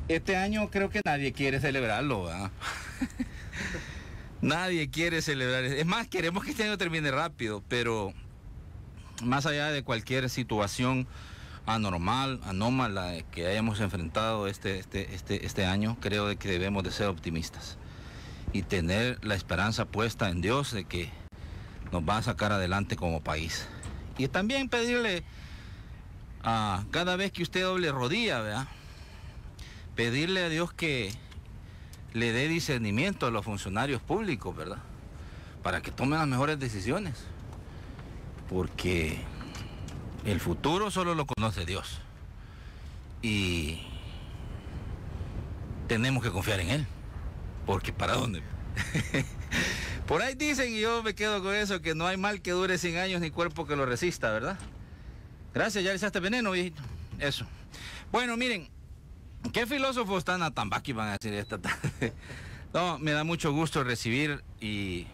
Este año creo que nadie quiere celebrarlo, ¿verdad? Nadie quiere celebrar. Es más, queremos que este año termine rápido, pero más allá de cualquier situación anormal, anómala que hayamos enfrentado este año, creo de que debemos de ser optimistas y tener la esperanza puesta en Dios de que nos va a sacar adelante como país. Y también pedirle a cada vez que usted doble rodilla, ¿verdad? Pedirle a Dios que le dé discernimiento a los funcionarios públicos, ¿verdad? Para que tomen las mejores decisiones. Porque el futuro solo lo conoce Dios. Y tenemos que confiar en Él. Porque ¿para dónde? Por ahí dicen, y yo me quedo con eso, que no hay mal que dure 100 años ni cuerpo que lo resista, ¿verdad? Gracias, ya le echaste veneno, viejito. Eso. Bueno, miren, ¿qué filósofos tan atambaqui van a decir esta tarde? No, me da mucho gusto recibir y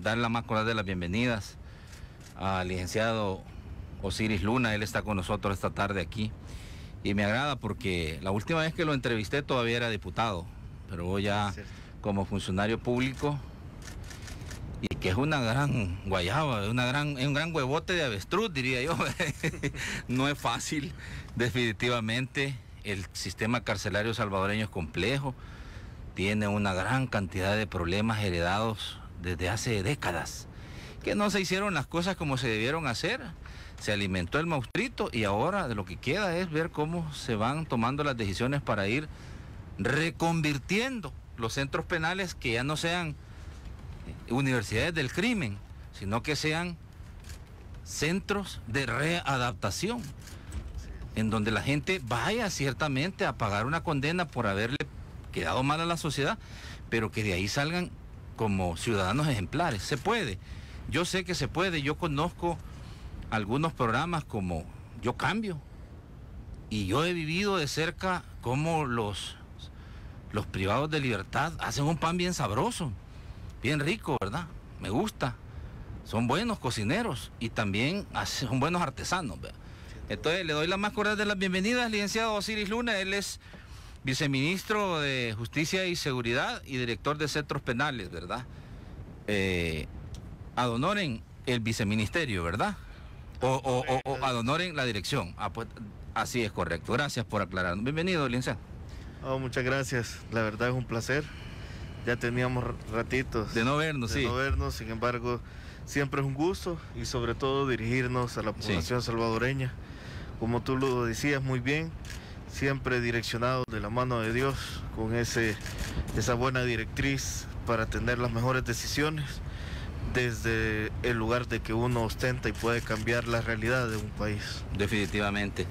dar la más cordial de las bienvenidas al licenciado Osiris Luna. Él está con nosotros esta tarde aquí. Y me agrada porque la última vez que lo entrevisté todavía era diputado, pero hoy ya como funcionario público, y que es una gran guayaba, un gran huevote de avestruz, diría yo. No es fácil, definitivamente. El sistema carcelario salvadoreño es complejo, tiene una gran cantidad de problemas heredados desde hace décadas, que no se hicieron las cosas como se debieron hacer. Se alimentó el monstruito y ahora de lo que queda es ver cómo se van tomando las decisiones para ir reconvirtiendo los centros penales, que ya no sean universidades del crimen, sino que sean centros de readaptación, en donde la gente vaya ciertamente a pagar una condena por haberle quedado mal a la sociedad, pero que de ahí salgan como ciudadanos ejemplares. Se puede, yo sé que se puede. Yo conozco algunos programas como Yo Cambio, y yo he vivido de cerca cómo los privados de libertad hacen un pan bien sabroso, bien rico, ¿verdad? Me gusta. Son buenos cocineros y también son buenos artesanos, ¿verdad? Entonces le doy la más cordial de las bienvenidas, licenciado Osiris Luna. Él es viceministro de Justicia y Seguridad y director de centros penales, ¿verdad? Ad honorem el viceministerio, ¿verdad? O ad honorem la dirección. Ah, pues así es correcto. Gracias por aclarar. Bienvenido, licenciado. Oh, muchas gracias. La verdad es un placer. Ya teníamos ratitos de no vernos, de no vernos, sin embargo, siempre es un gusto y sobre todo dirigirnos a la población salvadoreña. Como tú lo decías muy bien, siempre direccionados de la mano de Dios, con esa buena directriz para tener las mejores decisiones desde el lugar de que uno ostenta y puede cambiar la realidad de un país. Definitivamente.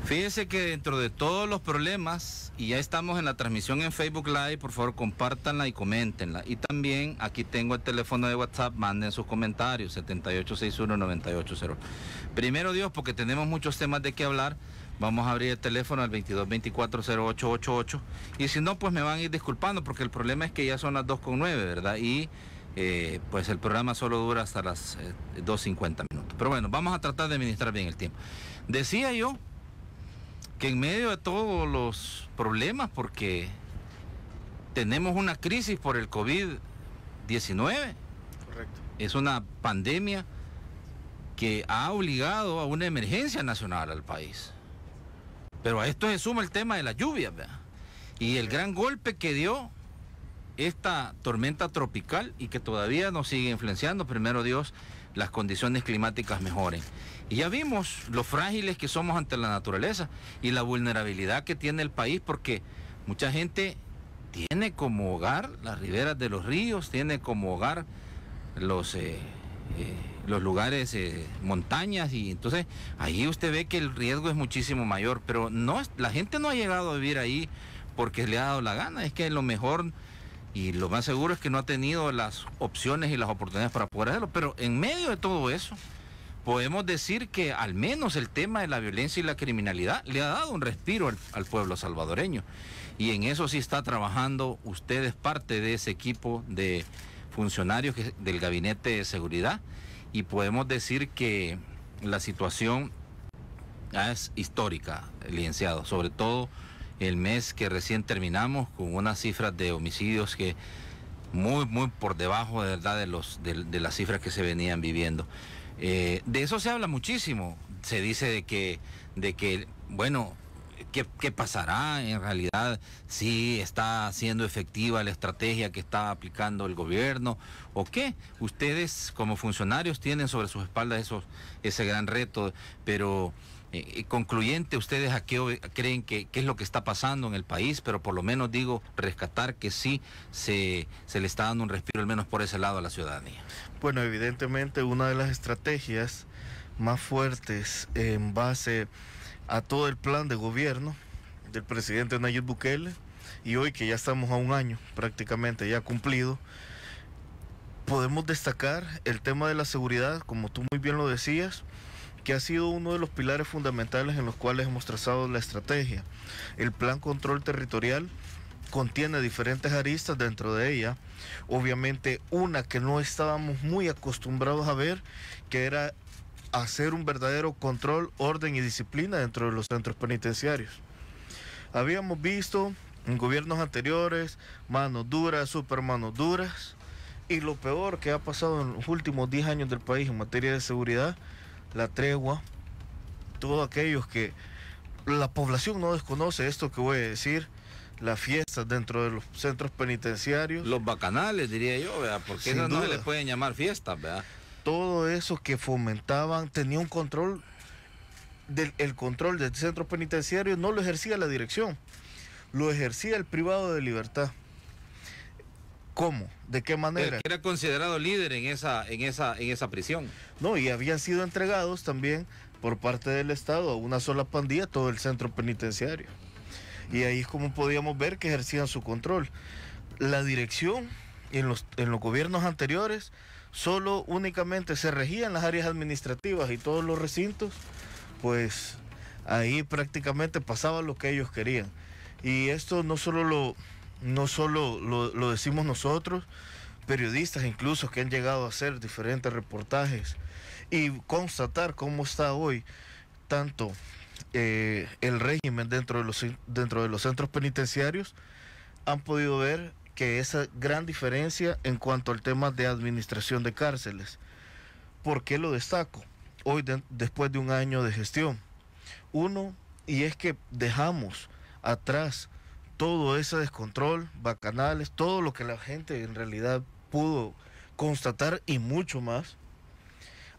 Fíjense que dentro de todos los problemas, y ya estamos en la transmisión en Facebook Live, por favor compártanla y coméntenla. Y también aquí tengo el teléfono de WhatsApp, manden sus comentarios, 7861-9800. Primero Dios, porque tenemos muchos temas de qué hablar, vamos a abrir el teléfono al 2224-0888. Y si no, pues me van a ir disculpando, porque el problema es que ya son las 2:09, ¿verdad? Y pues el programa solo dura hasta las 2:50 minutos. Pero bueno, vamos a tratar de administrar bien el tiempo. Decía yo que en medio de todos los problemas, porque tenemos una crisis por el COVID-19, correcto, es una pandemia que ha obligado a una emergencia nacional al país. Pero a esto se suma el tema de las lluvias, ¿verdad? Y el gran golpe que dio esta tormenta tropical y que todavía nos sigue influenciando. Primero Dios, las condiciones climáticas mejoren. Y ya vimos lo frágiles que somos ante la naturaleza y la vulnerabilidad que tiene el país, porque mucha gente tiene como hogar las riberas de los ríos, tiene como hogar los lugares, montañas, y entonces ahí usted ve que el riesgo es muchísimo mayor, pero no, la gente no ha llegado a vivir ahí porque le ha dado la gana. Es que lo mejor y lo más seguro es que no ha tenido las opciones y las oportunidades para poder hacerlo, pero en medio de todo eso podemos decir que al menos el tema de la violencia y la criminalidad le ha dado un respiro al pueblo salvadoreño, y en eso sí está trabajando. Usted es parte de ese equipo de funcionarios del Gabinete de Seguridad, y podemos decir que la situación es histórica, licenciado, sobre todo el mes que recién terminamos, con unas cifras de homicidios que muy por debajo de verdad de las cifras que se venían viviendo. De eso se habla muchísimo. Se dice de que bueno, ¿qué pasará en realidad? Si está siendo efectiva la estrategia que está aplicando el gobierno o qué. Ustedes como funcionarios tienen sobre sus espaldas ese gran reto, pero concluyente, ¿ustedes a qué creen qué es lo que está pasando en el país? Pero por lo menos digo, rescatar que sí se le está dando un respiro, al menos por ese lado, a la ciudadanía. Bueno, evidentemente una de las estrategias más fuertes en base a todo el plan de gobierno del presidente Nayib Bukele, y hoy que ya estamos a un año prácticamente ya cumplido, podemos destacar el tema de la seguridad, como tú muy bien lo decías, que ha sido uno de los pilares fundamentales en los cuales hemos trazado la estrategia. El plan control territorial contiene diferentes aristas dentro de ella. Obviamente una que no estábamos muy acostumbrados a ver, que era hacer un verdadero control, orden y disciplina dentro de los centros penitenciarios. Habíamos visto en gobiernos anteriores manos duras, super manos duras, y lo peor que ha pasado en los últimos 10 años del país en materia de seguridad, la tregua, todos aquellos que la población no desconoce esto que voy a decir, las fiestas dentro de los centros penitenciarios. Los bacanales, diría yo, ¿verdad? Porque eso no se le pueden llamar fiestas, ¿verdad? Todo eso que fomentaban, tenía un control, el control del centro penitenciario no lo ejercía la dirección, lo ejercía el privado de libertad. ¿Cómo? ¿De qué manera? El que era considerado líder en esa prisión. No, y habían sido entregados también por parte del Estado a una sola pandilla todo el centro penitenciario. Y ahí es como podíamos ver que ejercían su control. La dirección en los gobiernos anteriores solo únicamente se regían las áreas administrativas y todos los recintos, pues ahí prácticamente pasaba lo que ellos querían. Y esto no solo lo decimos nosotros, periodistas incluso que han llegado a hacer diferentes reportajes y constatar cómo está hoy tanto el régimen dentro de los centros penitenciarios, han podido ver que esa gran diferencia en cuanto al tema de administración de cárceles. ¿Por qué lo destaco? Hoy, después de un año de gestión, y es que dejamos atrás todo ese descontrol, bacanales, todo lo que la gente en realidad pudo constatar y mucho más,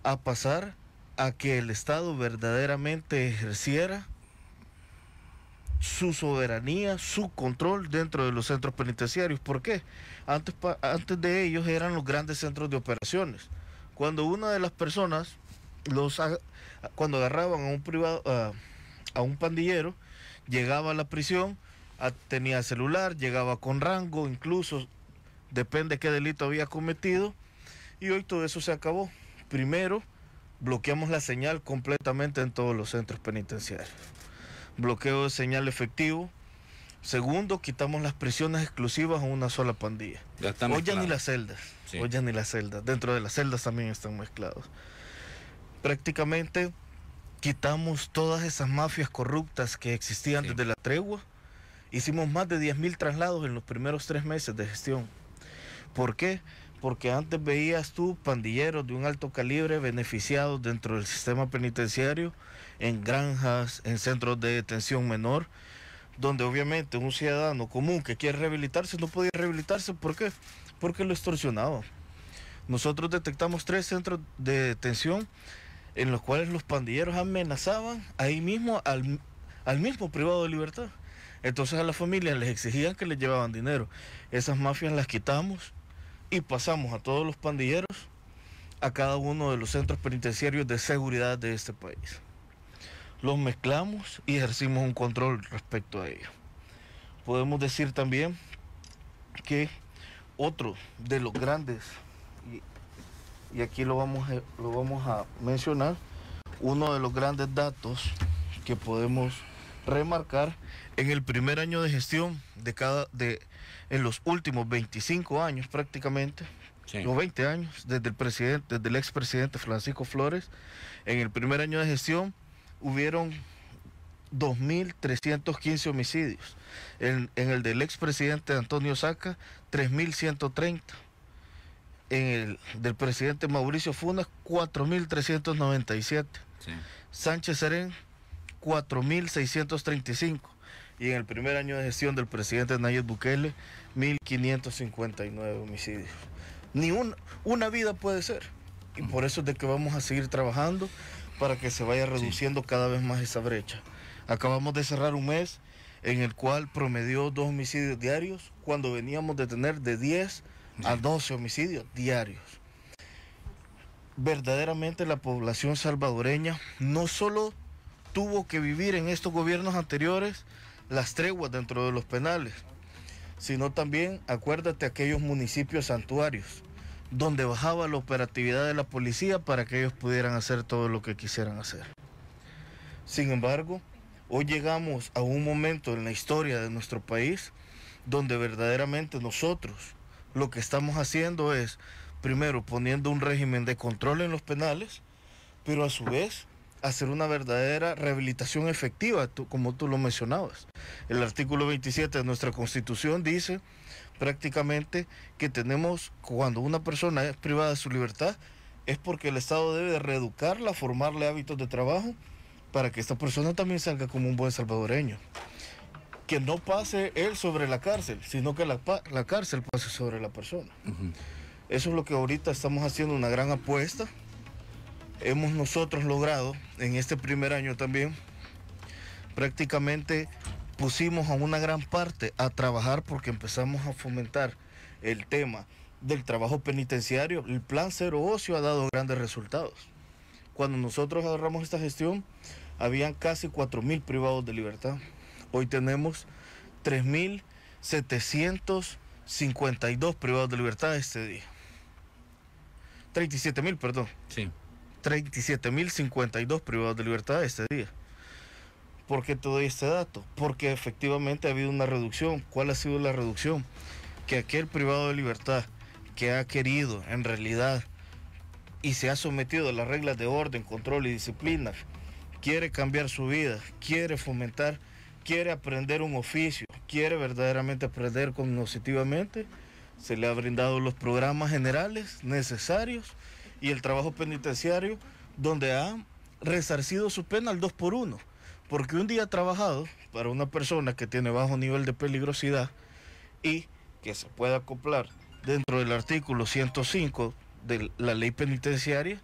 a pasar a que el Estado verdaderamente ejerciera su soberanía, su control dentro de los centros penitenciarios. ¿Por qué? Antes de ellos eran los grandes centros de operaciones. Cuando una de las personas, cuando agarraban a un privado, a un pandillero, llegaba a la prisión, tenía celular, llegaba con rango, incluso depende qué delito había cometido, y hoy todo eso se acabó. Primero, bloqueamos la señal completamente en todos los centros penitenciarios. Bloqueo de señal efectivo. Segundo, quitamos las prisiones exclusivas a una sola pandilla. Hoy ya ni las celdas, sí. Hoy ya ni las celdas. Dentro de las celdas también están mezclados. Prácticamente quitamos todas esas mafias corruptas que existían desde la tregua. Hicimos más de 10.000 traslados en los primeros 3 meses de gestión. ¿Por qué? Porque antes veías tú pandilleros de un alto calibre beneficiados dentro del sistema penitenciario, en granjas, en centros de detención menor, donde obviamente un ciudadano común que quiere rehabilitarse no podía rehabilitarse. ¿Por qué? Porque lo extorsionaban. Nosotros detectamos 3 centros de detención en los cuales los pandilleros amenazaban ahí mismo al mismo privado de libertad. Entonces a las familias les exigían que les llevaban dinero. Esas mafias las quitamos y pasamos a todos los pandilleros a cada uno de los centros penitenciarios de seguridad de este país. Los mezclamos y ejercimos un control respecto a ello. Podemos decir también que otro de los grandes, y aquí lo vamos a mencionar, uno de los grandes datos que podemos remarcar en el primer año de gestión en los últimos 25 años prácticamente, sí, o 20 años, desde el expresidente Francisco Flores, en el primer año de gestión hubieron 2.315 homicidios. En el del expresidente Antonio Saca, 3.130. En el del presidente Mauricio Funes, 4.397. Sí. Sánchez Serén, 4.635. Y en el primer año de gestión del presidente Nayib Bukele, 1.559 homicidios. Ni una vida puede ser. Y por eso es de que vamos a seguir trabajando para que se vaya reduciendo cada vez más esa brecha. Acabamos de cerrar un mes en el cual promedió 2 homicidios diarios, cuando veníamos de tener de 10 a 12 homicidios diarios. Verdaderamente la población salvadoreña no solo tuvo que vivir en estos gobiernos anteriores las treguas dentro de los penales, sino también, acuérdate, aquellos municipios santuarios, donde bajaba la operatividad de la policía para que ellos pudieran hacer todo lo que quisieran hacer. Sin embargo, hoy llegamos a un momento en la historia de nuestro país donde verdaderamente nosotros lo que estamos haciendo es, primero, poniendo un régimen de control en los penales, pero a su vez hacer una verdadera rehabilitación efectiva, como tú lo mencionabas. El artículo 27 de nuestra Constitución dice prácticamente que tenemos, cuando una persona es privada de su libertad, es porque el Estado debe de reeducarla, formarle hábitos de trabajo, para que esta persona también salga como un buen salvadoreño. Que no pase él sobre la cárcel, sino que la cárcel pase sobre la persona. Eso es lo que ahorita estamos haciendo, una gran apuesta. Hemos nosotros logrado, en este primer año también, prácticamente pusimos a una gran parte a trabajar porque empezamos a fomentar el tema del trabajo penitenciario. El plan Cero Ocio ha dado grandes resultados. Cuando nosotros agarramos esta gestión, habían casi 4.000 privados de libertad. Hoy tenemos 3.752 privados de libertad este día. 37.000, perdón. Sí. 37.052 privados de libertad este día. ¿Por qué te doy este dato? Porque efectivamente ha habido una reducción. ¿Cuál ha sido la reducción? Que aquel privado de libertad que ha querido en realidad y se ha sometido a las reglas de orden, control y disciplina, quiere cambiar su vida, quiere fomentar, quiere aprender un oficio, quiere verdaderamente aprender cognitivamente, se le ha brindado los programas generales necesarios y el trabajo penitenciario, donde ha resarcido su pena al 2x1, porque un día trabajado para una persona que tiene bajo nivel de peligrosidad y que se pueda acoplar dentro del artículo 105 de la ley penitenciaria,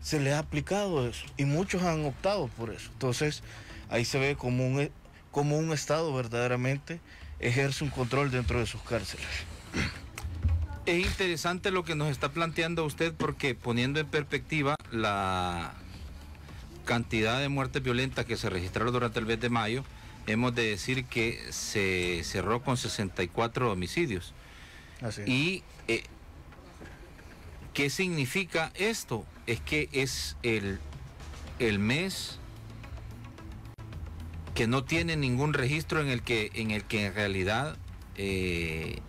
se le ha aplicado eso y muchos han optado por eso. Entonces ahí se ve como un Estado verdaderamente ejerce un control dentro de sus cárceles. Es interesante lo que nos está planteando usted, porque poniendo en perspectiva la cantidad de muertes violentas que se registraron durante el mes de mayo, hemos de decir que se cerró con 64 homicidios. Así es. Y ¿qué significa esto? Es que es el mes que no tiene ningún registro en el que en realidad el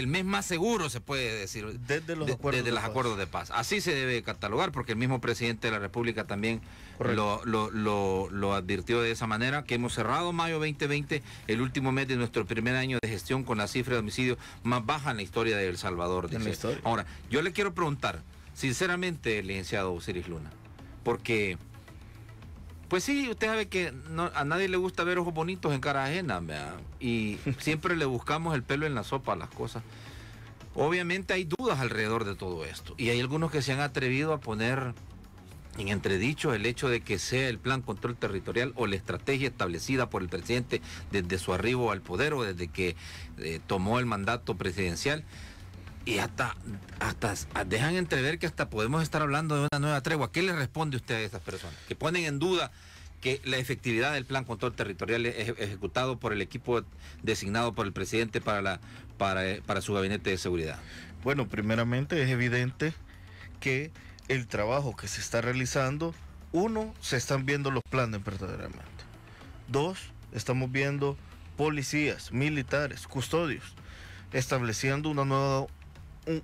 mes más seguro, se puede decir, desde los acuerdos de paz. Así se debe catalogar, porque el mismo presidente de la República también lo advirtió de esa manera, que hemos cerrado mayo 2020, el último mes de nuestro primer año de gestión, con la cifra de homicidios más baja en la historia de El Salvador. Ahora, yo le quiero preguntar, sinceramente, licenciado Osiris Luna, porque pues sí, usted sabe que a nadie le gusta ver ojos bonitos en cara ajena, ¿verdad? Y siempre le buscamos el pelo en la sopa a las cosas. Obviamente hay dudas alrededor de todo esto, y hay algunos que se han atrevido a poner en entredicho el hecho de que sea el plan control territorial o la estrategia establecida por el presidente desde su arribo al poder o desde que tomó el mandato presidencial. Y hasta dejan entrever que hasta podemos estar hablando de una nueva tregua. ¿Qué le responde usted a esas personas que ponen en duda que la efectividad del plan control territorial ejecutado por el equipo designado por el presidente para su gabinete de seguridad? Bueno, primeramente es evidente que el trabajo que se está realizando, uno, se están viendo los planes verdaderamente. Dos, estamos viendo policías, militares, custodios, estableciendo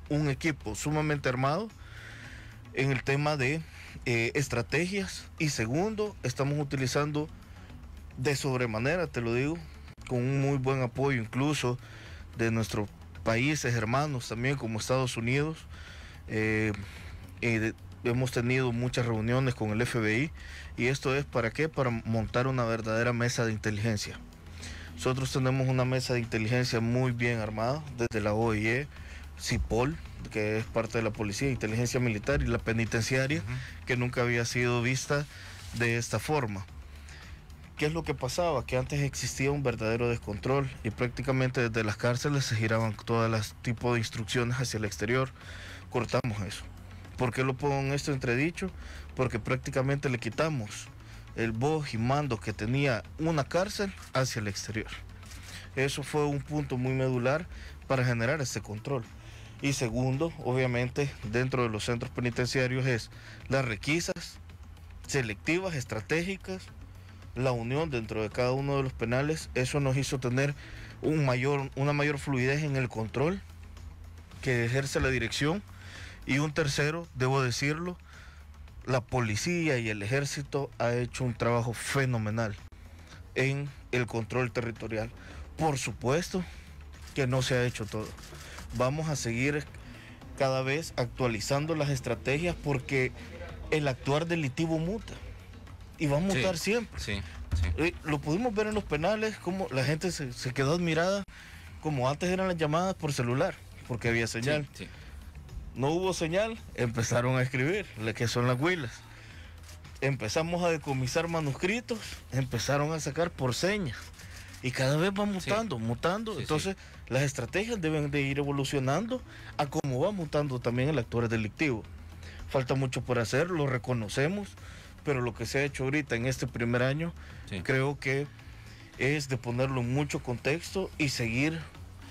un equipo sumamente armado en el tema de estrategias. Y segundo, estamos utilizando de sobremanera, te lo digo, con un muy buen apoyo incluso de nuestros países hermanos también como Estados Unidos. Hemos tenido muchas reuniones con el FBI y esto es ¿para qué? Para montar una verdadera mesa de inteligencia. Nosotros tenemos una mesa de inteligencia muy bien armada desde la OIE, CIPOL, que es parte de la Policía, Inteligencia Militar, y la Penitenciaria, que nunca había sido vista de esta forma. ¿Qué es lo que pasaba? Que antes existía un verdadero descontrol y prácticamente desde las cárceles se giraban todos los tipos de instrucciones hacia el exterior. Cortamos eso. ¿Por qué lo pongo en esto entredicho? Porque prácticamente le quitamos el voz y mando que tenía una cárcel hacia el exterior. Eso fue un punto muy medular para generar ese control. Y segundo, obviamente, dentro de los centros penitenciarios es las requisas selectivas, estratégicas, la unión dentro de cada uno de los penales. Eso nos hizo tener una mayor fluidez en el control que ejerce la dirección. Y un tercero, debo decirlo, la policía y el ejército ha hecho un trabajo fenomenal en el control territorial. Por supuesto que no se ha hecho todo. Vamos a seguir cada vez actualizando las estrategias porque el actuar delictivo muta y va a mutar siempre. Sí. Lo pudimos ver en los penales, como la gente se quedó admirada, como antes eran las llamadas por celular, porque había señal. Sí. No hubo señal, empezaron a escribir, que son las huilas. Empezamos a decomisar manuscritos, empezaron a sacar por señas. Y cada vez va mutando. Sí, Entonces, las estrategias deben de ir evolucionando a cómo va mutando también el actor delictivo. Falta mucho por hacer, lo reconocemos, pero lo que se ha hecho ahorita en este primer año, creo que es de ponerlo en mucho contexto y seguir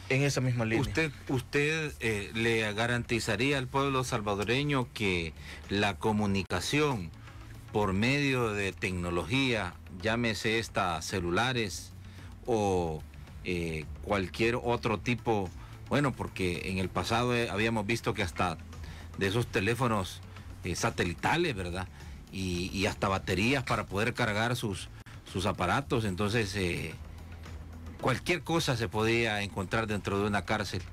en esa misma línea. ¿Usted le garantizaría al pueblo salvadoreño que la comunicación por medio de tecnología, llámese celulares o cualquier otro tipo, bueno, porque en el pasado habíamos visto que hasta de esos teléfonos satelitales, ¿verdad? Y hasta baterías para poder cargar sus aparatos, entonces cualquier cosa se podía encontrar dentro de una cárcel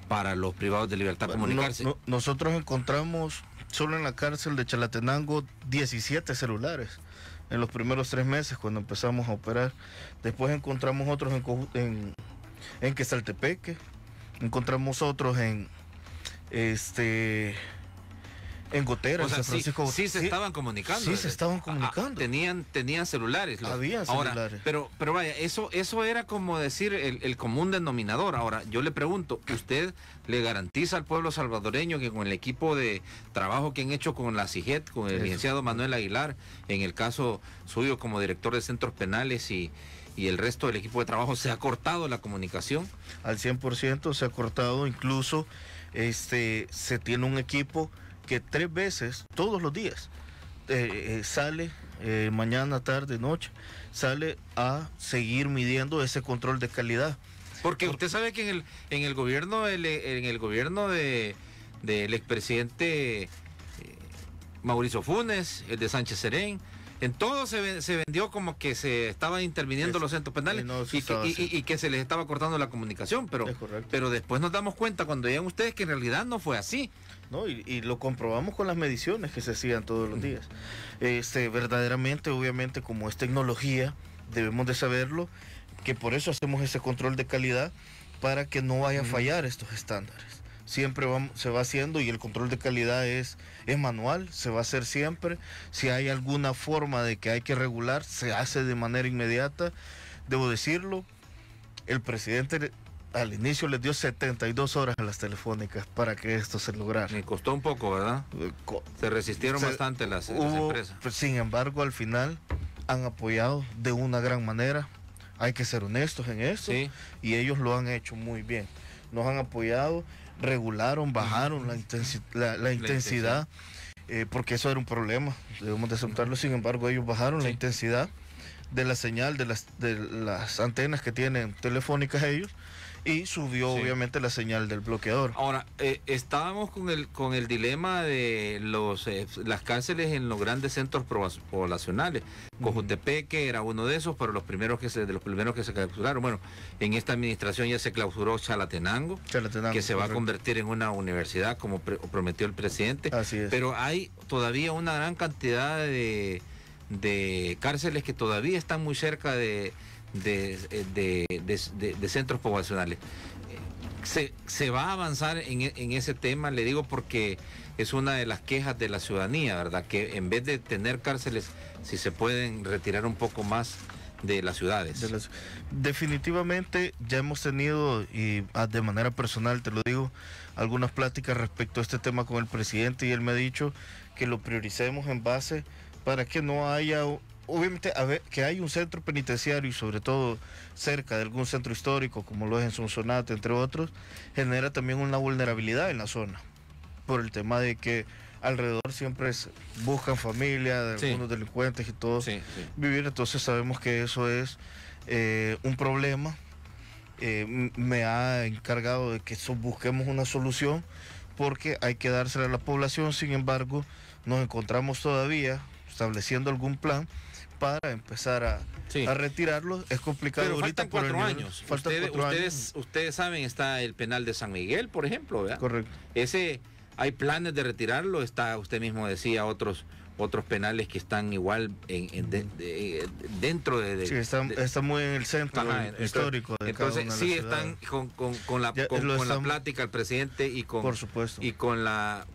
para los privados de libertad comunicarse. Nosotros encontramos solo en la cárcel de Chalatenango 17 celulares en los primeros 3 meses cuando empezamos a operar. Después encontramos otros en Quesaltepeque, encontramos otros en Gotera, o sea, en San Francisco. Sí se estaban comunicando. Sí, se estaban comunicando. Tenían celulares. Habían celulares. Pero vaya, eso era como decir el común denominador. Ahora, yo le pregunto, ¿usted le garantiza al pueblo salvadoreño que con el equipo de trabajo que han hecho con la CIGET, con el licenciado Manuel Aguilar, en el caso suyo como director de centros penales y el resto del equipo de trabajo, se ha cortado la comunicación? Al 100% se ha cortado, incluso se tiene un equipo que 3 veces, todos los días, sale, mañana, tarde, noche, sale a seguir midiendo ese control de calidad. Porque usted sabe que en el gobierno del expresidente Mauricio Funes, el de Sánchez Serén, en todo se vendió como que se estaban interviniendo los centros penales y que se les estaba cortando la comunicación, pero después nos damos cuenta cuando llegan ustedes que en realidad no fue así. No, y lo comprobamos con las mediciones que se hacían todos los días. Verdaderamente, obviamente, como es tecnología, debemos de saberlo, que por eso hacemos ese control de calidad, para que no vaya a fallar estos estándares. Siempre se va haciendo, y el control de calidad es manual, se va a hacer siempre. Si hay alguna forma de que hay que regular, se hace de manera inmediata. Debo decirlo, el presidente al inicio les dio 72 horas a las telefónicas para que esto se lograra. Me costó un poco, ¿verdad? Se resistieron bastante las empresas. Sin embargo, al final han apoyado de una gran manera. Hay que ser honestos en esto. Sí. Y ellos lo han hecho muy bien. Nos han apoyado, regularon, bajaron la intensidad, porque eso era un problema, debemos de aceptarlo. Sin embargo, ellos bajaron la intensidad de la señal de las antenas que tienen telefónicas ellos, y subió obviamente la señal del bloqueador. Ahora, estábamos con el dilema de las cárceles en los grandes centros poblacionales. Cojutepeque era uno de esos, pero de los primeros que se clausuraron. Bueno, en esta administración ya se clausuró Chalatenango, que se va a convertir en una universidad como prometió el presidente. Así es. Pero hay todavía una gran cantidad de cárceles que todavía están muy cerca de centros poblacionales. Se va a avanzar en ese tema, le digo, porque es una de las quejas de la ciudadanía, ¿verdad? Que en vez de tener cárceles, si se pueden retirar un poco más de las ciudades. Definitivamente ya hemos tenido, y de manera personal te lo digo, algunas pláticas respecto a este tema con el presidente, y él me ha dicho que lo prioricemos en base para que no haya... Obviamente, que hay un centro penitenciario, y sobre todo cerca de algún centro histórico, como lo es en Sonsonate, entre otros, genera también una vulnerabilidad en la zona, por el tema de que alrededor siempre buscan familia de algunos delincuentes y todo vivir. Entonces sabemos que eso es un problema. Me ha encargado de que busquemos una solución, porque hay que dársela a la población. Sin embargo, nos encontramos todavía estableciendo algún plan para empezar a retirarlo. Es complicado. Pero ahorita faltan 4 años. Ustedes saben, está el penal de San Miguel, por ejemplo, ¿verdad? Correcto. Hay planes de retirarlo. Está, usted mismo decía, otros penales que están igual dentro de... Sí, está muy en el centro histórico de cada una de las ciudades. Están con la plática al presidente y con, por supuesto, y con la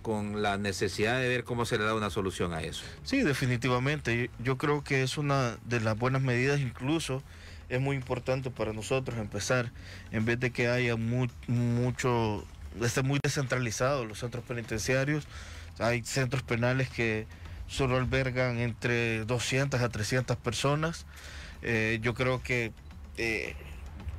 necesidad de ver cómo se le da una solución a eso. Sí, definitivamente. Yo creo que es una de las buenas medidas. Incluso es muy importante para nosotros empezar, en vez de que haya esté muy descentralizado los centros penitenciarios. Hay centros penales que solo albergan entre 200 a 300 personas. Yo creo que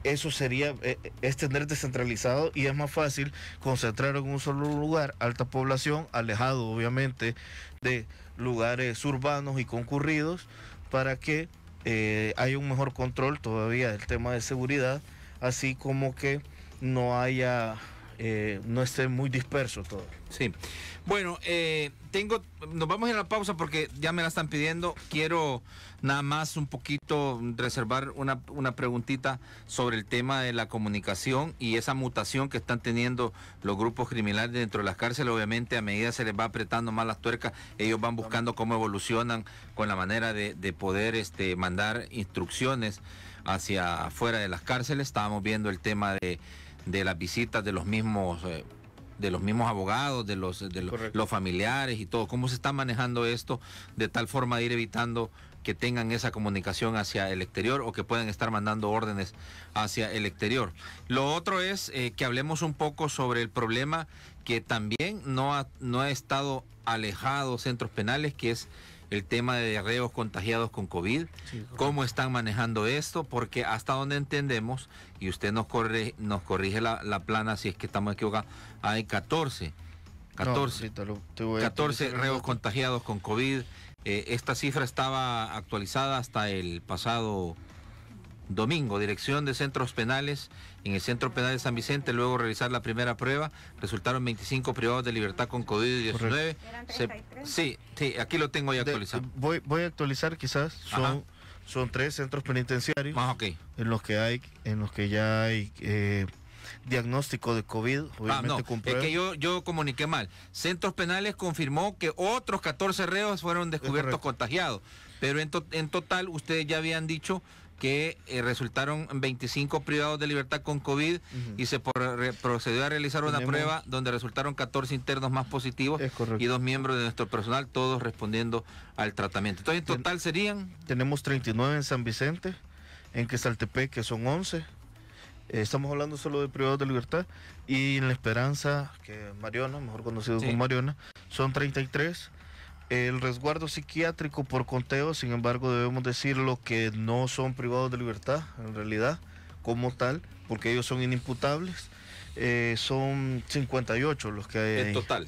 eso sería, es tener descentralizado, y es más fácil concentrar en un solo lugar alta población, alejado obviamente de lugares urbanos y concurridos, para que haya un mejor control todavía del tema de seguridad, así como que no esté muy disperso todo. Sí. Bueno, nos vamos a ir a la pausa porque ya me la están pidiendo. Quiero nada más un poquito reservar una preguntita sobre el tema de la comunicación y esa mutación que están teniendo los grupos criminales dentro de las cárceles. Obviamente, a medida se les va apretando más las tuercas, ellos van buscando cómo evolucionan con la manera de poder mandar instrucciones hacia afuera de las cárceles. Estábamos viendo el tema de las visitas de los mismos abogados, de los familiares y todo, cómo se está manejando esto de tal forma de ir evitando que tengan esa comunicación hacia el exterior o que puedan estar mandando órdenes hacia el exterior. Lo otro es que hablemos un poco sobre el problema que también no ha estado alejado centros penales, que es el tema de reos contagiados con COVID. ¿Cómo están manejando esto? Porque hasta donde entendemos, y usted nos corrige la plana si es que estamos equivocados, hay 14 reos contagiados con COVID. Esta cifra estaba actualizada hasta el pasado domingo. Dirección de Centros Penales, en el Centro Penal de San Vicente, luego de realizar la primera prueba, resultaron 25 privados de libertad con COVID-19. Sí, aquí lo tengo ya actualizado. Voy a actualizar, quizás. Son 3 centros penitenciarios en los que ya hay diagnóstico de COVID, obviamente con pruebas. Es que yo comuniqué mal. Centros Penales confirmó que otros 14 reos fueron descubiertos contagiados, pero en total ustedes ya habían dicho que resultaron 25 privados de libertad con COVID y se procedió a realizar una prueba donde resultaron 14 internos más positivos y 2 miembros de nuestro personal, todos respondiendo al tratamiento. Entonces, en total serían... Tenemos 39 en San Vicente, en Quesaltepec, que son 11. Estamos hablando solo de privados de libertad. Y en La Esperanza, que Mariona, mejor conocido como Mariona, son 33. El resguardo psiquiátrico por conteo, sin embargo, debemos decirlo que no son privados de libertad, en realidad, como tal, porque ellos son inimputables. Son 58 los que hay en total.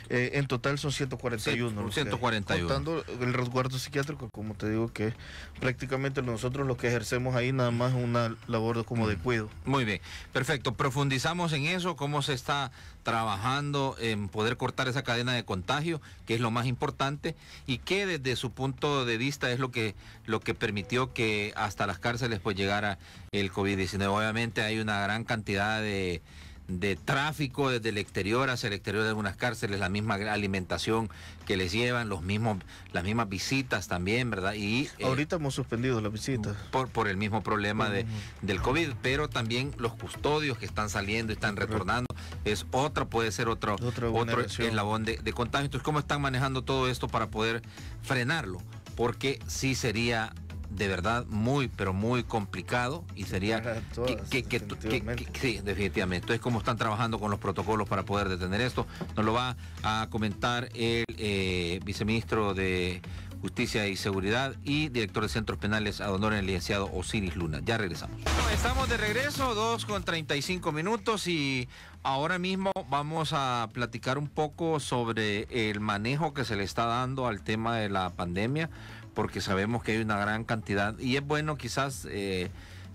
En total son 141. 141. Contando el resguardo psiquiátrico, como te digo, que prácticamente nosotros lo que ejercemos ahí nada más es una labor como de cuidado. Muy bien, perfecto. Profundizamos en eso, cómo se está trabajando en poder cortar esa cadena de contagio, que es lo más importante, y que desde su punto de vista es lo que permitió que hasta las cárceles pues llegara el COVID-19. Obviamente hay una gran cantidad de tráfico desde el exterior hacia el exterior de algunas cárceles, la misma alimentación que les llevan, las mismas visitas también, ¿verdad? Y ahorita hemos suspendido las visitas. Por el mismo problema del COVID, pero también los custodios que están saliendo y están retornando, puede ser otro eslabón de contagio. Entonces, ¿cómo están manejando todo esto para poder frenarlo? Porque sí sería de verdad muy, pero muy complicado y sería sí, definitivamente. Entonces, ¿cómo están trabajando con los protocolos para poder detener esto? Nos lo va a comentar el viceministro de Justicia y Seguridad y director de Centros Penales ad honorem, el licenciado Osiris Luna. Ya regresamos. Bueno, estamos de regreso, 2:35 y ahora mismo vamos a platicar un poco sobre el manejo que se le está dando al tema de la pandemia, porque sabemos que hay una gran cantidad, y es bueno quizás,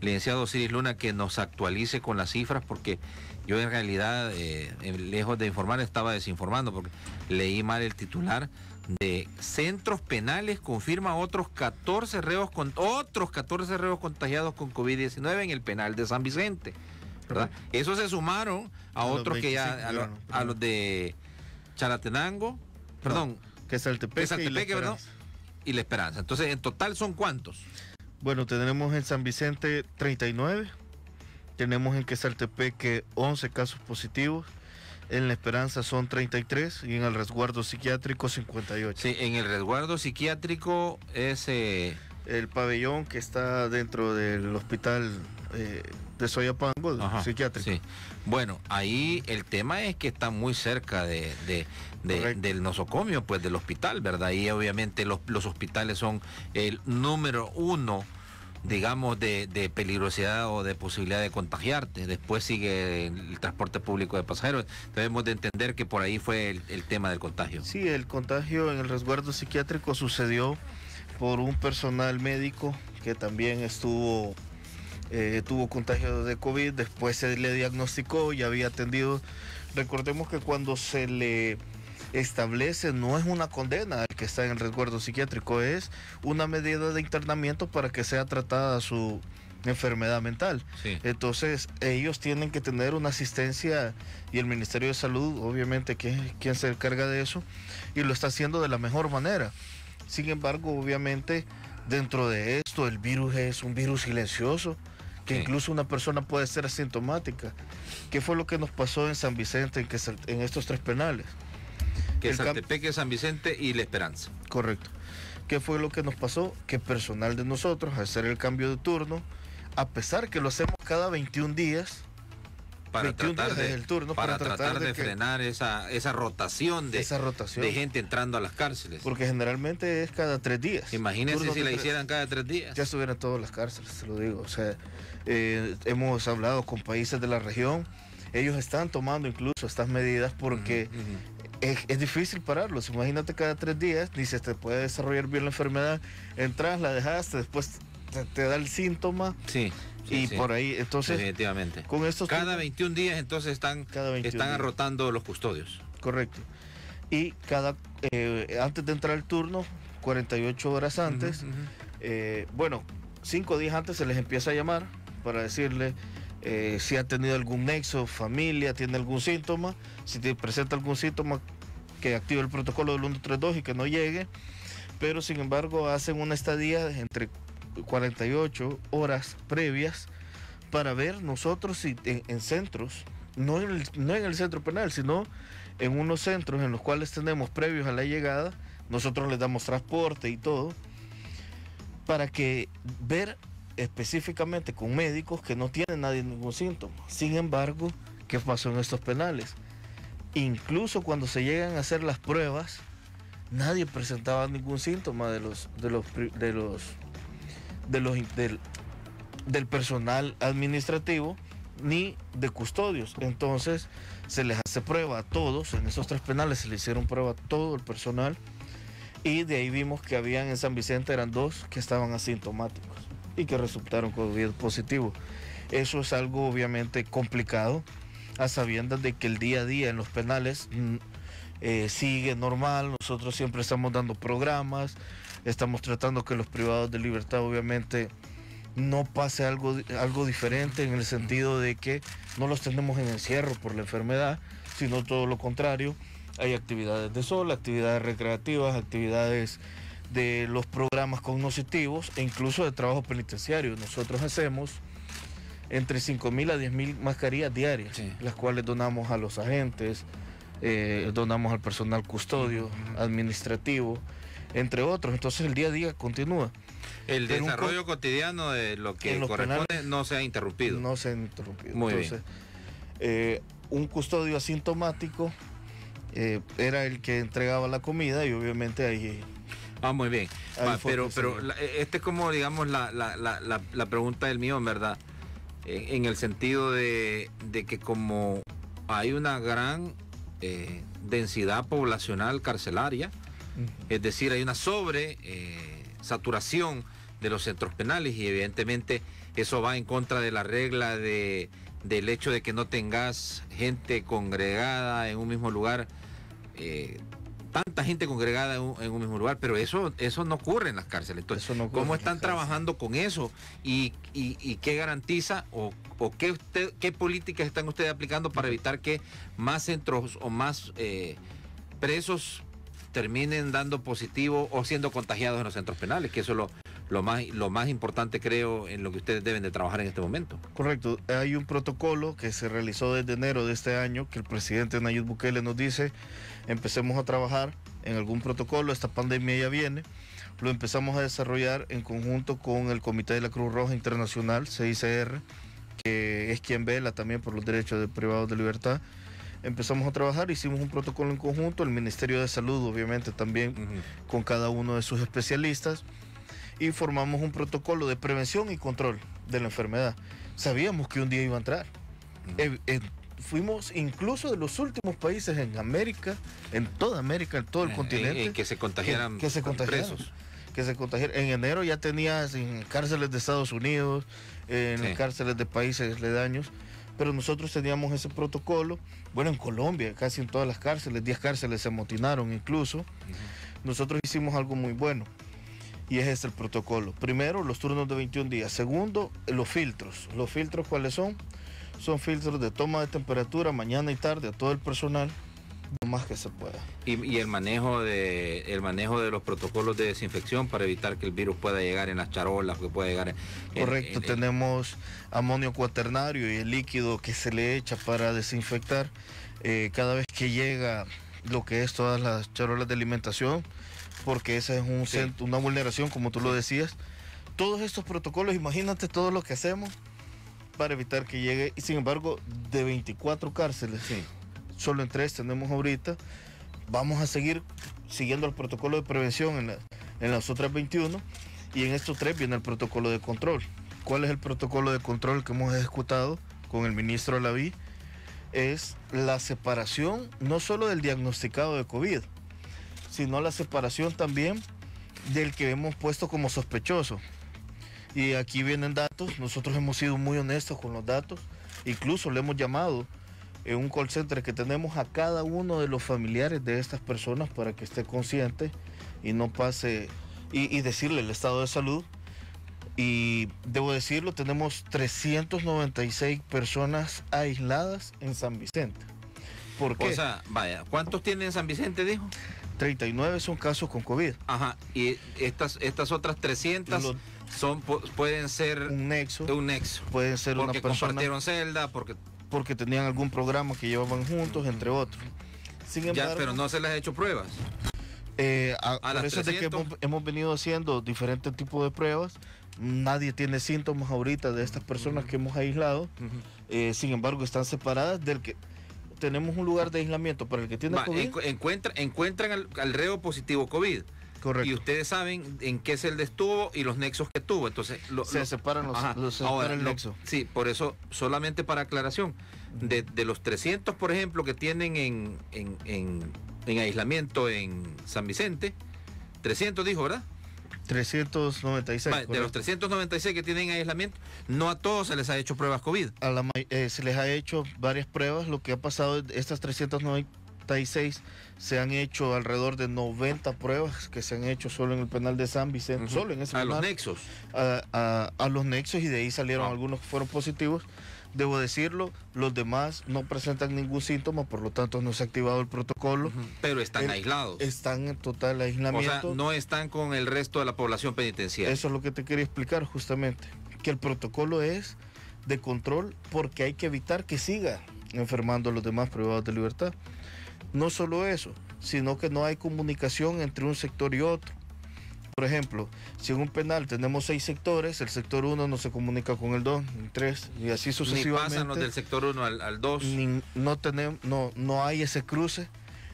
licenciado Osiris Luna, que nos actualice con las cifras, porque yo en realidad, lejos de informar, estaba desinformando, porque leí mal el titular de Centros Penales confirma otros 14 reos contagiados con COVID-19 en el penal de San Vicente, ¿verdad? Eso se sumaron a otros 25, que ya, a los de Chalatenango, Quesaltepeque, perdón, y La Esperanza. Entonces, en total, ¿son cuántos? Bueno, tenemos en San Vicente 39, tenemos en Quesaltepeque 11 casos positivos, en La Esperanza son 33 y en el resguardo psiquiátrico 58. Sí, en el resguardo psiquiátrico es el pabellón que está dentro del hospital de Soyapango, psiquiátrico. Sí. Bueno, ahí el tema es que está muy cerca del nosocomio, pues del hospital, ¿verdad? Y obviamente los hospitales son el número uno, digamos, de peligrosidad o de posibilidad de contagiarte. Después sigue el transporte público de pasajeros. Debemos de entender que por ahí fue el tema del contagio. Sí, el contagio en el resguardo psiquiátrico sucedió por un personal médico que también tuvo contagio de COVID, después se le diagnosticó y había atendido. Recordemos que cuando se le establece, no es una condena al que está en el resguardo psiquiátrico, es una medida de internamiento para que sea tratada su enfermedad mental. Sí. Entonces ellos tienen que tener una asistencia, y el Ministerio de Salud obviamente que es quien se encarga de eso y lo está haciendo de la mejor manera. Sin embargo, obviamente dentro de esto el virus es un virus silencioso, que incluso una persona puede ser asintomática. ¿Qué fue lo que nos pasó en San Vicente, en estos tres penales? Quesaltepeque, San Vicente y La Esperanza. Correcto. ¿Qué fue lo que nos pasó? Que personal de nosotros, al hacer el cambio de turno, a pesar que lo hacemos cada 21 días, para tratar de frenar esa rotación de gente entrando a las cárceles. Porque generalmente es cada 3 días. Imagínense si la hicieran cada 3 días. Ya estuvieran todas las cárceles, se lo digo. O sea, hemos hablado con países de la región, ellos están tomando incluso estas medidas porque es difícil pararlos. Imagínate cada 3 días, ni se te puede desarrollar bien la enfermedad, entras, la dejaste, después te da el síntoma. Sí. Y por ahí, entonces, definitivamente. Con estos cada 21 días, entonces están rotando los custodios. Correcto. Y antes de entrar al turno, 48 horas antes, 5 días antes se les empieza a llamar para decirle si ha tenido algún nexo, familia, tiene algún síntoma, si te presenta algún síntoma, que active el protocolo del 132 y que no llegue. Pero sin embargo hacen una estadía entre 48 horas previas para ver nosotros si en centros, no en el centro penal, sino en unos centros en los cuales tenemos previos a la llegada, nosotros les damos transporte y todo, para que ver específicamente con médicos que no tienen nadie ningún síntoma. Sin embargo, ¿qué pasó en estos penales? Incluso cuando se llegan a hacer las pruebas, nadie presentaba ningún síntoma del personal administrativo, ni de custodios. Entonces se les hace prueba a todos, en esos 3 penales se le hicieron prueba a todo el personal, y de ahí vimos que habían en San Vicente, eran 2 que estaban asintomáticos y que resultaron COVID positivo. Eso es algo obviamente complicado, a sabiendas de que el día a día en los penales sigue normal. Nosotros siempre estamos dando programas, estamos tratando que los privados de libertad obviamente no pase algo diferente, en el sentido de que no los tenemos en encierro por la enfermedad, sino todo lo contrario. Hay actividades de sol, actividades recreativas, actividades de los programas cognitivos e incluso de trabajo penitenciario. Nosotros hacemos entre 5.000 a 10.000 mascarillas diarias, sí, las cuales donamos a los agentes, donamos al personal custodio, administrativo, entre otros. Entonces el día a día continúa. El desarrollo cotidiano de lo que corresponde penales, no se ha interrumpido. No se ha interrumpido. Muy entonces, bien. Un custodio asintomático era el que entregaba la comida, y obviamente ahí... muy bien. Pero este es como, digamos, la pregunta del mío, en verdad, en el sentido de que como hay una gran densidad poblacional carcelaria, es decir, hay una saturación de los centros penales, y evidentemente eso va en contra de la regla del hecho de que no tengas gente congregada en un mismo lugar, tanta gente congregada en un mismo lugar, pero eso no ocurre en las cárceles. Entonces, ¿cómo están trabajando con eso? ¿Y qué garantiza o qué políticas están ustedes aplicando para evitar que más centros o más presos terminen dando positivo o siendo contagiados en los centros penales? Que eso es lo más importante, creo, en lo que ustedes deben de trabajar en este momento. Correcto. Hay un protocolo que se realizó desde enero de este año, que el presidente Nayib Bukele nos dice: empecemos a trabajar en algún protocolo, esta pandemia ya viene. Lo empezamos a desarrollar en conjunto con el Comité de la Cruz Roja Internacional, CICR, que es quien vela también por los derechos de privados de libertad. Empezamos a trabajar, hicimos un protocolo en conjunto, el Ministerio de Salud obviamente también, con cada uno de sus especialistas, y formamos un protocolo de prevención y control de la enfermedad. Sabíamos que un día iba a entrar. Fuimos incluso de los últimos países en América, en toda América, en todo el continente, que se contagiaran, presos. Que se contagiaran. En enero ya tenías en cárceles de Estados Unidos, en cárceles de países aledaños, pero nosotros teníamos ese protocolo. Bueno, en Colombia, casi en todas las cárceles, 10 cárceles se amotinaron incluso. Nosotros hicimos algo muy bueno, y es el protocolo. Primero, los turnos de 21 días. Segundo, los filtros. ¿Los filtros cuáles son? Son filtros de toma de temperatura mañana y tarde a todo el personal, lo más que se pueda. Y el manejo de los protocolos de desinfección para evitar que el virus pueda llegar en las charolas, que pueda llegar Correcto, tenemos amonio cuaternario y el líquido que se le echa para desinfectar cada vez que llega lo que es todas las charolas de alimentación, porque esa es una vulneración, como tú lo decías. Todos estos protocolos, imagínate todo lo que hacemos para evitar que llegue, y sin embargo, de 24 cárceles, solo en 3 tenemos ahorita. Vamos a seguir siguiendo el protocolo de prevención en las otras 21, y en estos 3 viene el protocolo de control. ¿Cuál es el protocolo de control que hemos ejecutado con el ministro Alaví? Es la separación no solo del diagnosticado de COVID, sino la separación también del que hemos puesto como sospechoso. Y aquí vienen datos. Nosotros hemos sido muy honestos con los datos, incluso le hemos llamado en un call center que tenemos a cada uno de los familiares de estas personas para que esté consciente y no pase, y decirle el estado de salud. Y debo decirlo, tenemos 396 personas aisladas en San Vicente. ¿Por qué? O sea, vaya, ¿cuántos tienen en San Vicente, dijo? 39 son casos con COVID. Ajá, y estas otras 300 pueden ser un nexo. Pueden ser una persona, porque compartieron celda, porque tenían algún programa que llevaban juntos, entre otros. Sin embargo, pero no se les ha hecho pruebas. Por eso es de que hemos venido haciendo diferentes tipos de pruebas. Nadie tiene síntomas ahorita de estas personas que hemos aislado. Sin embargo, están separadas del que tenemos un lugar de aislamiento para el que tiene COVID. Encuentran al reo positivo COVID. Correcto. Y ustedes saben en qué celda estuvo y los nexos que tuvo. Entonces, se separan el nexo. Sí, por eso, solamente para aclaración, de los 300, por ejemplo, que tienen en aislamiento en San Vicente, 300 dijo, ¿verdad? 396. Vale, de los 396 que tienen aislamiento, no a todos se les ha hecho pruebas COVID. Se les ha hecho varias pruebas. Lo que ha pasado, estas 396 se han hecho alrededor de 90 pruebas que se han hecho solo en el penal de San Vicente, solo en ese penal. A los nexos. A los nexos, y de ahí salieron algunos que fueron positivos. Debo decirlo, los demás no presentan ningún síntoma, por lo tanto no se ha activado el protocolo. Pero están aislados. Están en total aislamiento. O sea, no están con el resto de la población penitenciaria. Eso es lo que te quería explicar justamente, que el protocolo es de control porque hay que evitar que siga enfermando a los demás privados de libertad. No solo eso, sino que no hay comunicación entre un sector y otro. Por ejemplo, si en un penal tenemos 6 sectores, el sector 1 no se comunica con el 2, el 3, y así sucesivamente. Ni pasan los del sector 1 al 2. No hay ese cruce,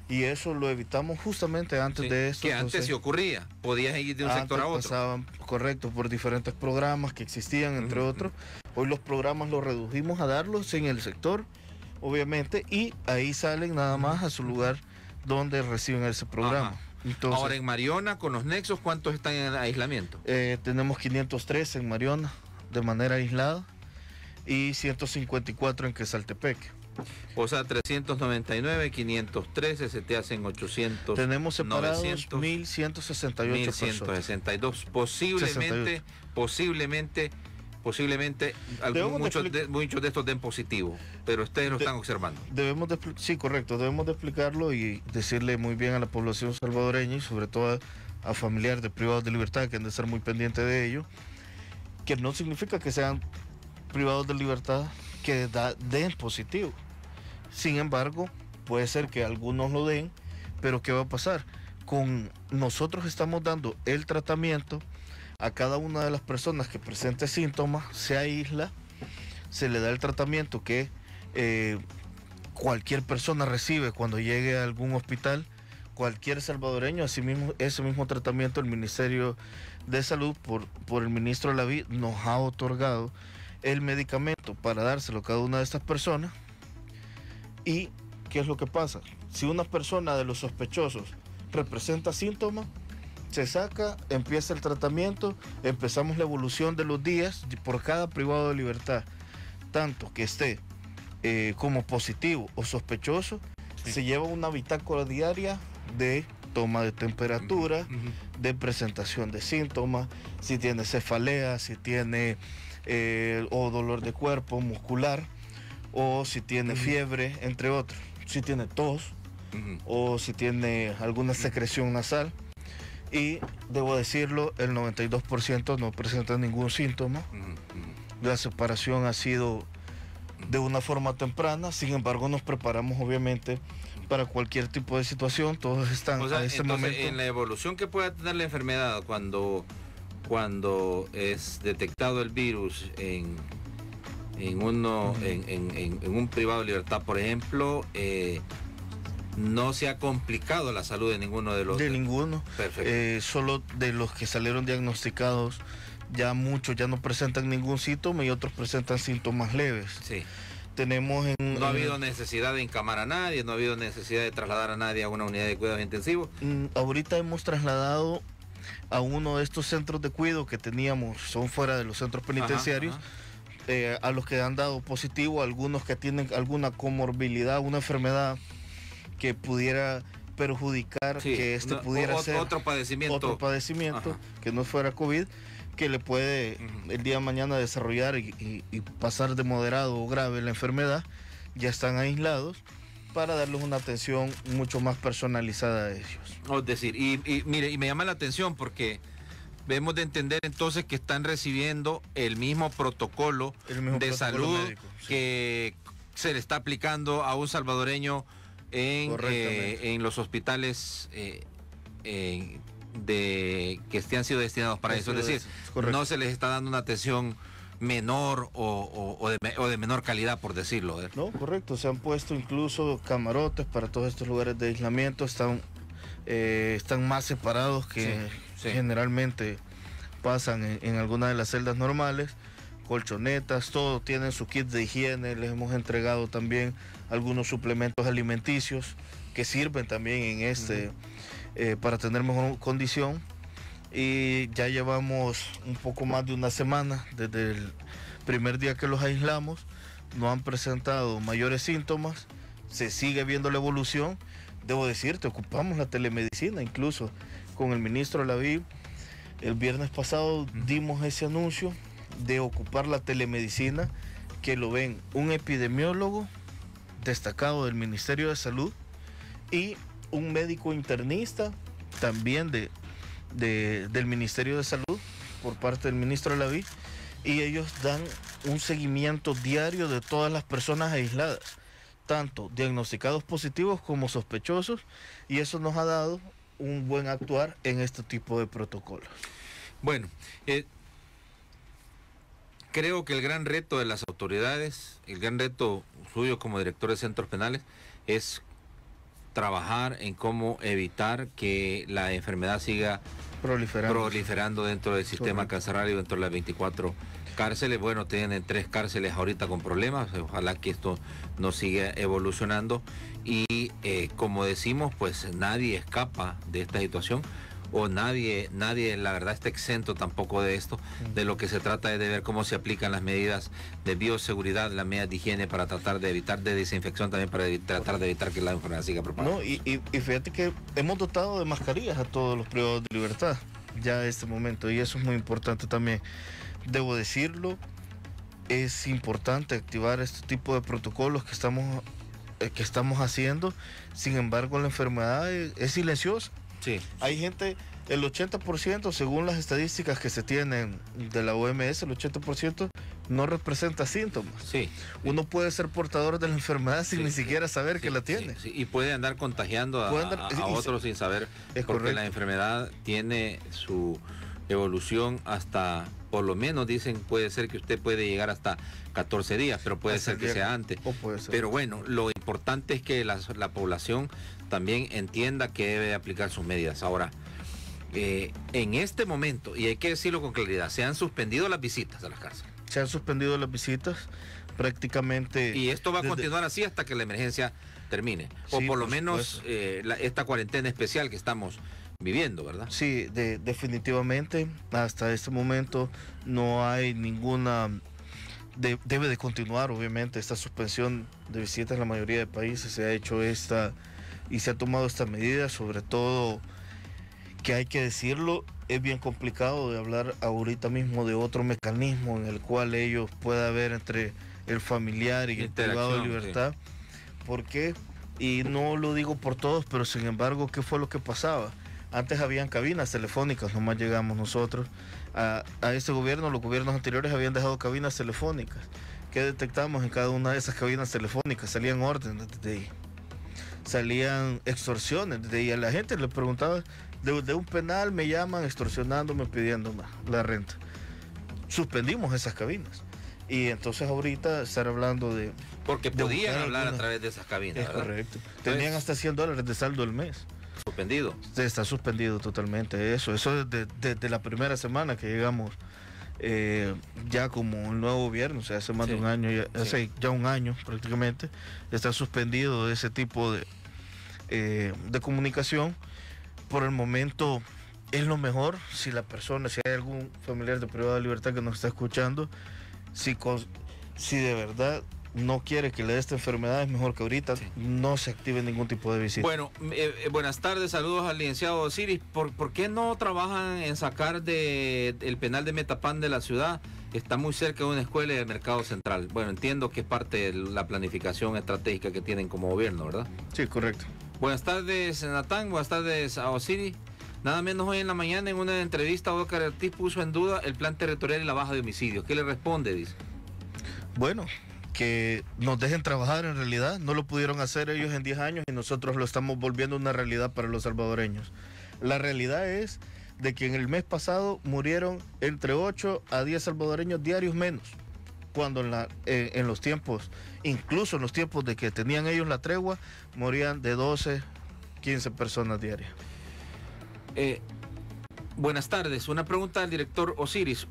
y eso lo evitamos justamente antes de esto. Que antes sí ocurría, podías ir de un sector a otro. Pasaban, correcto, por diferentes programas que existían, entre otros. Hoy los programas los redujimos a darlos en el sector, obviamente, y ahí salen nada más a su lugar donde reciben ese programa. Entonces, ahora en Mariona, con los nexos, ¿cuántos están en aislamiento? Tenemos 503 en Mariona de manera aislada y 154 en Quesaltepec. O sea, 399, 513, se te hacen 800. Tenemos separados 1.168 1.162. Posiblemente muchos de estos den positivo, pero ustedes lo están observando. Sí, correcto, debemos de explicarlo y decirle muy bien a la población salvadoreña y sobre todo a familiares de privados de libertad que han de estar muy pendientes de ello, que no significa que sean privados de libertad que den positivo. Sin embargo, puede ser que algunos lo den, pero ¿qué va a pasar? Nosotros estamos dando el tratamiento a cada una de las personas que presente síntomas, se aísla, se le da el tratamiento que cualquier persona recibe cuando llegue a algún hospital, cualquier salvadoreño, asimismo, ese mismo tratamiento el Ministerio de Salud, por el ministro Laví, nos ha otorgado el medicamento para dárselo a cada una de estas personas. ¿Y qué es lo que pasa? Si una persona de los sospechosos representa síntomas, se saca, empieza el tratamiento, empezamos la evolución de los días por cada privado de libertad, tanto que esté como positivo o sospechoso, se lleva una bitácora diaria de toma de temperatura, de presentación de síntomas, si tiene cefalea, si tiene o dolor de cuerpo muscular, o si tiene fiebre, entre otros, si tiene tos, o si tiene alguna secreción nasal. Y debo decirlo, el 92% no presenta ningún síntoma. La separación ha sido de una forma temprana, sin embargo nos preparamos obviamente para cualquier tipo de situación. Todos están a ese momento. En la evolución que pueda tener la enfermedad cuando es detectado el virus en un privado de libertad, por ejemplo, no se ha complicado la salud de ninguno de los... De ninguno. Perfecto. Solo de los que salieron diagnosticados, ya muchos ya no presentan ningún síntoma y otros presentan síntomas leves. Sí. No ha habido necesidad de encamar a nadie, no ha habido necesidad de trasladar a nadie a una unidad de cuidados intensivos. Ahorita hemos trasladado a uno de estos centros de cuidado que teníamos, son fuera de los centros penitenciarios, a los que han dado positivo, algunos que tienen alguna comorbilidad, una enfermedad que pudiera perjudicar, que pudiera ser otro padecimiento que no fuera COVID, que le puede el día de mañana desarrollar y pasar de moderado o grave la enfermedad. Ya están aislados para darles una atención mucho más personalizada a ellos. Es decir, mire, y me llama la atención porque debemos de entender entonces que están recibiendo el mismo protocolo de salud médico, que se le está aplicando a un salvadoreño en los hospitales que han sido destinados para eso. Es decir, no se les está dando una atención menor o de menor calidad, por decirlo. No, correcto. Se han puesto incluso camarotes para todos estos lugares de aislamiento. Están están más separados que generalmente pasan en algunas de las celdas normales. Colchonetas, todos tienen su kit de higiene. Les hemos entregado también algunos suplementos alimenticios que sirven también en para tener mejor condición. Y ya llevamos un poco más de una semana desde el primer día que los aislamos. No han presentado mayores síntomas, se sigue viendo la evolución. Debo decirte, ocupamos la telemedicina, incluso con el ministro Laví. El viernes pasado dimos ese anuncio de ocupar la telemedicina, que lo ven un epidemiólogo destacado del Ministerio de Salud y un médico internista también del Ministerio de Salud por parte del ministro Laví, y ellos dan un seguimiento diario de todas las personas aisladas, tanto diagnosticados positivos como sospechosos, y eso nos ha dado un buen actuar en este tipo de protocolos. Bueno, creo que el gran reto de las autoridades, el gran reto suyo como director de centros penales, es trabajar en cómo evitar que la enfermedad siga proliferando dentro del sistema carcerario, dentro de las 24 cárceles. Bueno, tienen 3 cárceles ahorita con problemas, ojalá que esto no siga evolucionando y como decimos, pues nadie escapa de esta situación, o nadie la verdad está exento tampoco de esto. De lo que se trata es de ver cómo se aplican las medidas de bioseguridad, las medidas de higiene para tratar de evitar, de desinfección también para tratar de evitar que la enfermedad siga propagando. No, y fíjate que hemos dotado de mascarillas a todos los privados de libertad ya en este momento, y eso es muy importante también. Debo decirlo, es importante activar este tipo de protocolos que estamos haciendo. Sin embargo, la enfermedad es silenciosa. Sí. Hay gente, el 80%, según las estadísticas que se tienen de la OMS, el 80% no representa síntomas. Sí. Uno puede ser portador de la enfermedad sin ni siquiera saber que la tiene. Y puede andar contagiando a otros sin saber, porque correcto. La enfermedad tiene su evolución hasta, por lo menos dicen, puede ser que usted puede llegar hasta 14 días, pero puede ser que sea antes. Pero bueno, lo importante es que la población también entienda que debe aplicar sus medidas. Ahora, en este momento, y hay que decirlo con claridad, se han suspendido las visitas a las cárceles. Se han suspendido las visitas prácticamente. Y esto va a continuar así hasta que la emergencia termine. O por lo menos esta cuarentena especial que estamos viviendo, ¿verdad? Sí, definitivamente. Hasta este momento no hay ninguna... debe de continuar, obviamente, esta suspensión de visitas. En la mayoría de países se ha hecho y se ha tomado esta medida, sobre todo que hay que decirlo, es bien complicado de hablar ahorita mismo de otro mecanismo en el cual ellos pueda haber entre el familiar y el privado de libertad. Sí. ¿Por qué? Y no lo digo por todos, pero sin embargo, ¿qué fue lo que pasaba? Antes habían cabinas telefónicas, nomás llegamos nosotros a este gobierno. Los gobiernos anteriores habían dejado cabinas telefónicas. ¿Qué detectamos en cada una de esas cabinas telefónicas? Salían órdenes desde ahí, salían extorsiones desde ahí. A la gente le preguntaba, de un penal me llaman extorsionándome, pidiendo la renta. Suspendimos esas cabinas. Y entonces ahorita estar hablando de... Porque podían hablar a través de esas cabinas, es ¿verdad? Correcto. Tenían hasta $100 de saldo al mes. Suspendido. Está suspendido totalmente eso. Eso desde la primera semana que llegamos ya como el nuevo gobierno, o sea, hace más de un año, hace ya un año prácticamente, está suspendido ese tipo de comunicación. Por el momento es lo mejor. Si la persona, si hay algún familiar de privado de libertad que nos está escuchando, si de verdad no quiere que le dé esta enfermedad, es mejor que ahorita no se active ningún tipo de visita. Bueno, buenas tardes, saludos al licenciado Osiris. ¿Por qué no trabajan en sacar el penal de Metapán de la ciudad? Está muy cerca de una escuela y del mercado central. Bueno, entiendo que es parte de la planificación estratégica que tienen como gobierno, ¿verdad? Sí, correcto. Buenas tardes, Natán. Buenas tardes a Osiris. Nada menos hoy en la mañana en una entrevista, Óscar Ortiz puso en duda el plan territorial y la baja de homicidios. ¿Qué le responde? Dice. Bueno, que nos dejen trabajar en realidad. No lo pudieron hacer ellos en 10 años y nosotros lo estamos volviendo una realidad para los salvadoreños. La realidad es de que en el mes pasado murieron entre 8 a 10 salvadoreños diarios menos, cuando en los tiempos, incluso en los tiempos de que tenían ellos la tregua, morían de 12, 15 personas diarias. Buenas tardes. Una pregunta al director Osiris.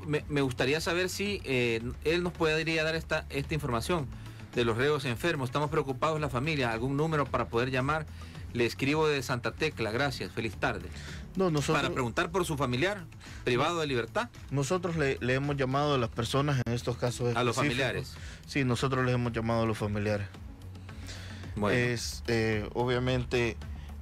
Me gustaría saber si él nos podría dar esta información de los reos enfermos. Estamos preocupados la familia. ¿Algún número para poder llamar? Le escribo de Santa Tecla. Gracias. Feliz tarde. No, nosotros, para preguntar por su familiar privado de libertad. Nosotros le hemos llamado a las personas en estos casos específicos. A los familiares. Sí, nosotros les hemos llamado a los familiares. Bueno. Obviamente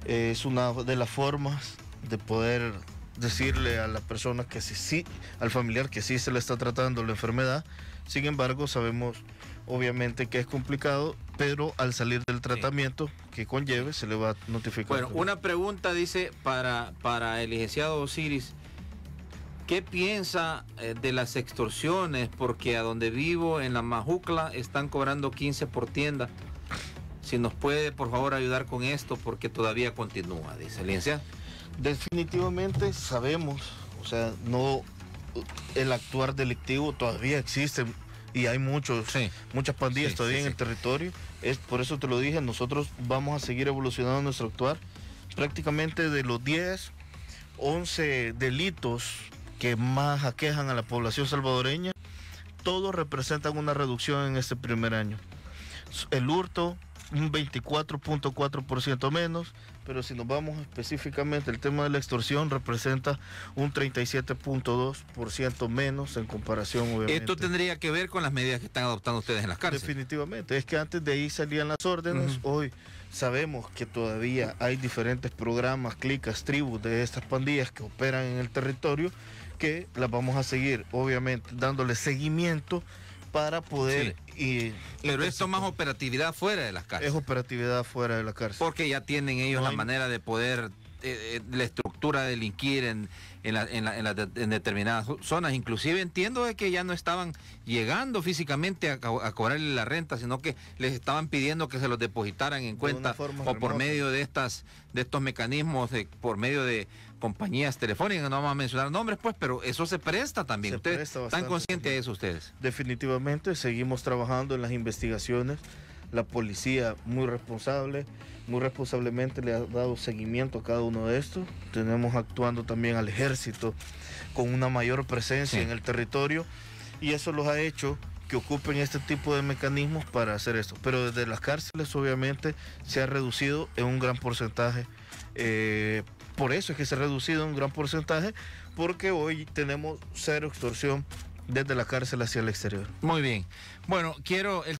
es una de las formas de poder decirle a la persona que sí, al familiar que sí se le está tratando la enfermedad. Sin embargo, sabemos obviamente que es complicado, pero al salir del tratamiento que conlleve se le va a notificar. Bueno, una pregunta dice para el licenciado Osiris. ¿Qué piensa de las extorsiones? Porque a donde vivo, en la Majucla, están cobrando 15 por tienda. Si nos puede, por favor, ayudar con esto, porque todavía continúa, dice el licenciado. Definitivamente sabemos, o sea, no, el actuar delictivo todavía existe y hay muchas pandillas todavía en el territorio. Por eso te lo dije, nosotros vamos a seguir evolucionando nuestro actuar. Prácticamente de los 10, 11 delitos que más aquejan a la población salvadoreña, todos representan una reducción en este primer año. El hurto, un 24.4% menos, pero si nos vamos específicamente, el tema de la extorsión representa un 37.2% menos en comparación, obviamente. Esto tendría que ver con las medidas que están adoptando ustedes en las cárceles. Definitivamente, es que antes de ahí salían las órdenes, hoy sabemos que todavía hay diferentes programas, clicas, tribus de estas pandillas que operan en el territorio, que las vamos a seguir, obviamente, dándole seguimiento para poder... Pero esto es más operatividad fuera de las cárceles. Es operatividad fuera de la cárcel. Porque ya tienen ellos la manera de poder, la estructura de delinquir en determinadas zonas. Inclusive entiendo de que ya no estaban llegando físicamente a cobrarle la renta, sino que les estaban pidiendo que se los depositaran en cuenta o por medio de estos mecanismos, por medio de compañías telefónicas. No vamos a mencionar nombres, pues, pero eso se presta también. ¿Ustedes están conscientes de eso ustedes? Definitivamente, seguimos trabajando en las investigaciones. La policía muy responsablemente le ha dado seguimiento a cada uno de estos. Tenemos actuando también al ejército con una mayor presencia en el territorio, y eso los ha hecho que ocupen este tipo de mecanismos para hacer esto. Pero desde las cárceles obviamente se ha reducido en un gran porcentaje. Por eso es que se ha reducido en un gran porcentaje, porque hoy tenemos cero extorsión desde la cárcel hacia el exterior. Muy bien. Bueno, quiero...